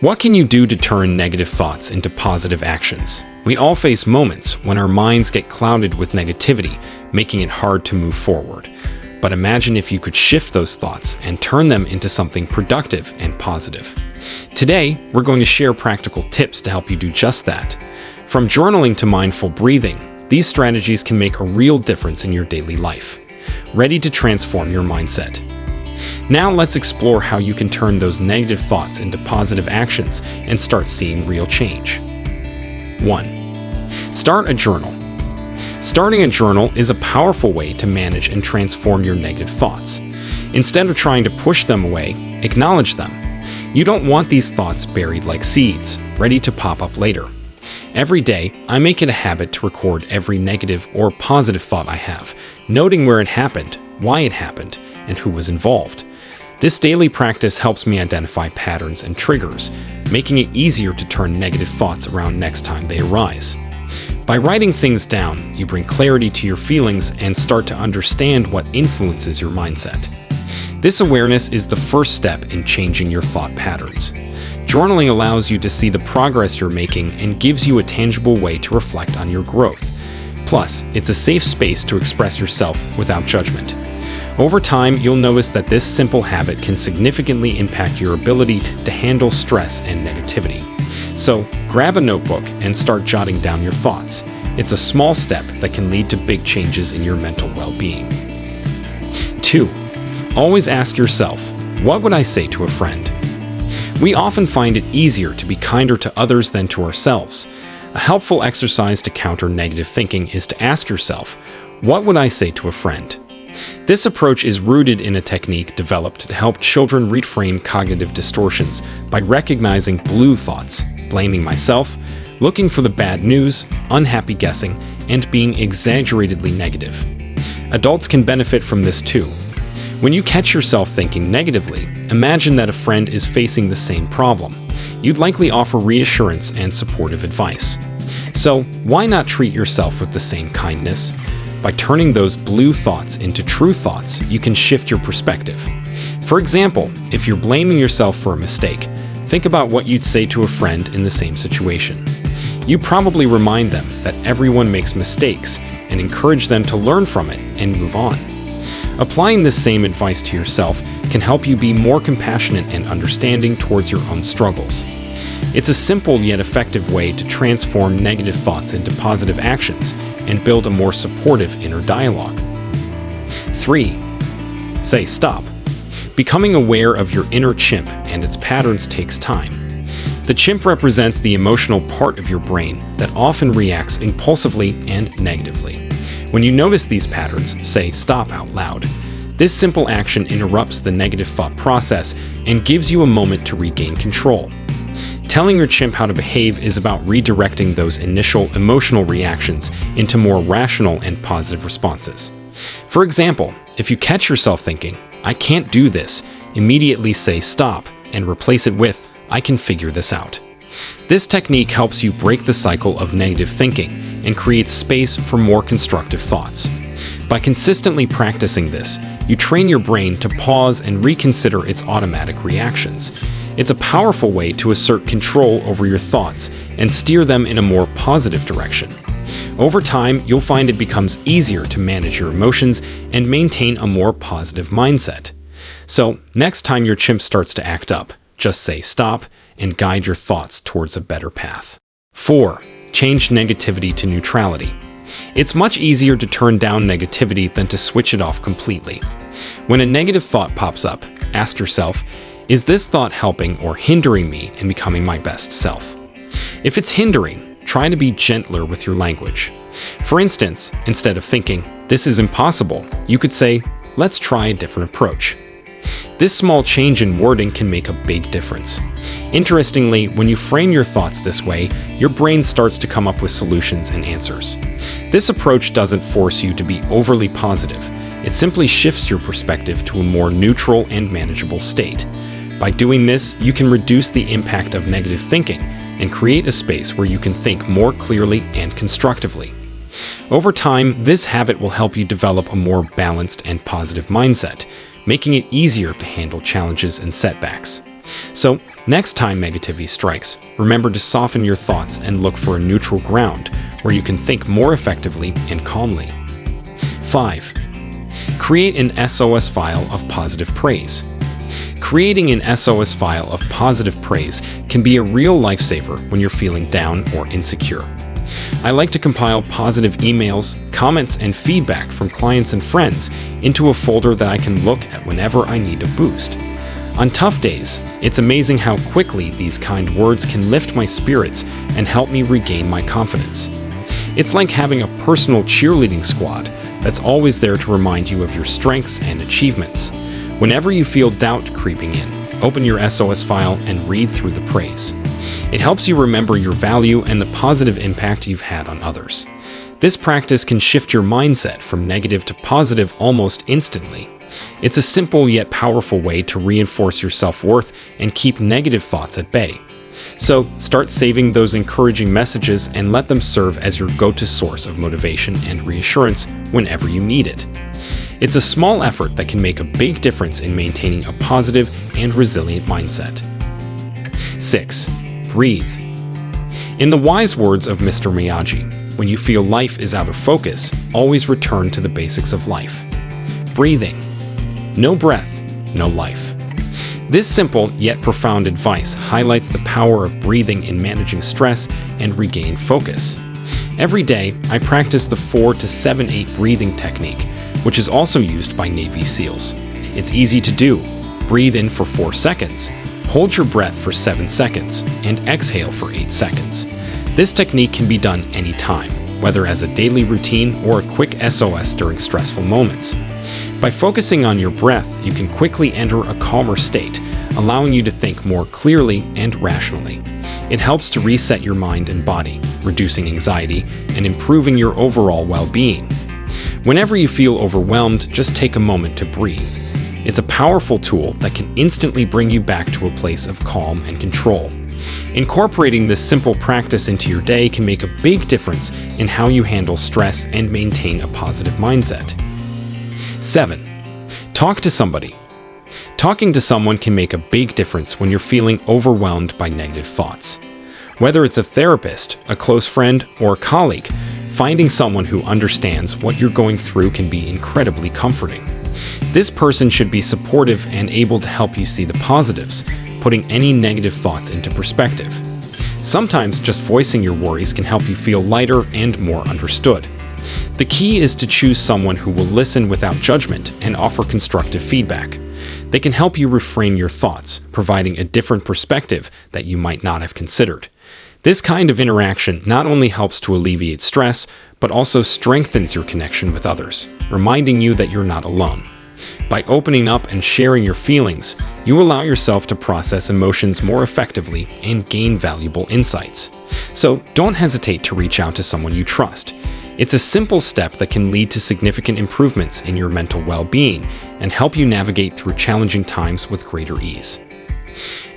What can you do to turn negative thoughts into positive actions? We all face moments when our minds get clouded with negativity, making it hard to move forward. But imagine if you could shift those thoughts and turn them into something productive and positive. Today, we're going to share practical tips to help you do just that. From journaling to mindful breathing, these strategies can make a real difference in your daily life. Ready to transform your mindset? Now let's explore how you can turn those negative thoughts into positive actions and start seeing real change. 1. Start a journal. Starting a journal is a powerful way to manage and transform your negative thoughts. Instead of trying to push them away, acknowledge them. You don't want these thoughts buried like seeds, ready to pop up later. Every day, I make it a habit to record every negative or positive thought I have, noting where it happened, why it happened, and who was involved. This daily practice helps me identify patterns and triggers, making it easier to turn negative thoughts around next time they arise. By writing things down, you bring clarity to your feelings and start to understand what influences your mindset. This awareness is the first step in changing your thought patterns. Journaling allows you to see the progress you're making and gives you a tangible way to reflect on your growth. Plus, it's a safe space to express yourself without judgment. Over time, you'll notice that this simple habit can significantly impact your ability to handle stress and negativity. So, grab a notebook and start jotting down your thoughts. It's a small step that can lead to big changes in your mental well-being. 2. Always ask yourself, what would I say to a friend? We often find it easier to be kinder to others than to ourselves. A helpful exercise to counter negative thinking is to ask yourself, what would I say to a friend? This approach is rooted in a technique developed to help children reframe cognitive distortions by recognizing blue thoughts, blaming myself, looking for the bad news, unhappy guessing, and being exaggeratedly negative. Adults can benefit from this too. When you catch yourself thinking negatively, imagine that a friend is facing the same problem. You'd likely offer reassurance and supportive advice. So, why not treat yourself with the same kindness? By turning those blue thoughts into true thoughts, you can shift your perspective. For example, if you're blaming yourself for a mistake, think about what you'd say to a friend in the same situation. You probably remind them that everyone makes mistakes and encourage them to learn from it and move on. Applying this same advice to yourself can help you be more compassionate and understanding towards your own struggles. It's a simple yet effective way to transform negative thoughts into positive actions and build a more supportive inner dialogue. 3. Say stop. Becoming aware of your inner chimp and its patterns takes time. The chimp represents the emotional part of your brain that often reacts impulsively and negatively. When you notice these patterns, say stop out loud. This simple action interrupts the negative thought process and gives you a moment to regain control. Telling your chimp how to behave is about redirecting those initial emotional reactions into more rational and positive responses. For example, if you catch yourself thinking, I can't do this, immediately say stop and replace it with, I can figure this out. This technique helps you break the cycle of negative thinking and creates space for more constructive thoughts. By consistently practicing this, you train your brain to pause and reconsider its automatic reactions. It's a powerful way to assert control over your thoughts and steer them in a more positive direction. Over time, you'll find it becomes easier to manage your emotions and maintain a more positive mindset. So, next time your chimp starts to act up, just say stop and guide your thoughts towards a better path. 4. Change negativity to neutrality. It's much easier to turn down negativity than to switch it off completely. When a negative thought pops up, ask yourself, is this thought helping or hindering me in becoming my best self? If it's hindering, try to be gentler with your language. For instance, instead of thinking, this is impossible, you could say, let's try a different approach. This small change in wording can make a big difference. Interestingly, when you frame your thoughts this way, your brain starts to come up with solutions and answers. This approach doesn't force you to be overly positive. It simply shifts your perspective to a more neutral and manageable state. By doing this, you can reduce the impact of negative thinking and create a space where you can think more clearly and constructively. Over time, this habit will help you develop a more balanced and positive mindset, making it easier to handle challenges and setbacks. So, next time negativity strikes, remember to soften your thoughts and look for a neutral ground where you can think more effectively and calmly. 5. Create an SOS file of positive praise. Creating an SOS file of positive praise can be a real lifesaver when you're feeling down or insecure. I like to compile positive emails, comments, and feedback from clients and friends into a folder that I can look at whenever I need a boost. On tough days, it's amazing how quickly these kind words can lift my spirits and help me regain my confidence. It's like having a personal cheerleading squad that's always there to remind you of your strengths and achievements. Whenever you feel doubt creeping in, open your SOS file and read through the praise. It helps you remember your value and the positive impact you've had on others. This practice can shift your mindset from negative to positive almost instantly. It's a simple yet powerful way to reinforce your self-worth and keep negative thoughts at bay. So, start saving those encouraging messages and let them serve as your go-to source of motivation and reassurance whenever you need it. It's a small effort that can make a big difference in maintaining a positive and resilient mindset. 6. Breathe. In the wise words of Mr. Miyagi, when you feel life is out of focus, always return to the basics of life. Breathing. No breath, no life. This simple yet profound advice highlights the power of breathing in managing stress and regain focus. Every day, I practice the 4 to 7-8 breathing technique, which is also used by Navy SEALs. It's easy to do. Breathe in for 4 seconds, hold your breath for 7 seconds, and exhale for 8 seconds. This technique can be done anytime, whether as a daily routine or a quick SOS during stressful moments. By focusing on your breath, you can quickly enter a calmer state, allowing you to think more clearly and rationally. It helps to reset your mind and body, reducing anxiety and improving your overall well-being. Whenever you feel overwhelmed, just take a moment to breathe. It's a powerful tool that can instantly bring you back to a place of calm and control. Incorporating this simple practice into your day can make a big difference in how you handle stress and maintain a positive mindset. 7. Talk to somebody. Talking to someone can make a big difference when you're feeling overwhelmed by negative thoughts. Whether it's a therapist, a close friend, or a colleague, finding someone who understands what you're going through can be incredibly comforting. This person should be supportive and able to help you see the positives, putting any negative thoughts into perspective. Sometimes just voicing your worries can help you feel lighter and more understood. The key is to choose someone who will listen without judgment and offer constructive feedback. They can help you reframe your thoughts, providing a different perspective that you might not have considered. This kind of interaction not only helps to alleviate stress, but also strengthens your connection with others, reminding you that you're not alone. By opening up and sharing your feelings, you allow yourself to process emotions more effectively and gain valuable insights. So don't hesitate to reach out to someone you trust. It's a simple step that can lead to significant improvements in your mental well-being and help you navigate through challenging times with greater ease.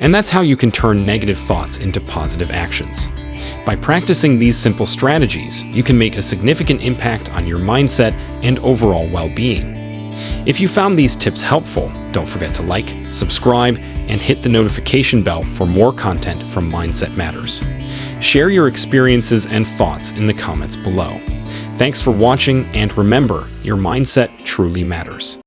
And that's how you can turn negative thoughts into positive actions. By practicing these simple strategies, you can make a significant impact on your mindset and overall well-being. If you found these tips helpful, don't forget to like, subscribe, and hit the notification bell for more content from Mindset Matters. Share your experiences and thoughts in the comments below. Thanks for watching, and remember, your mindset truly matters.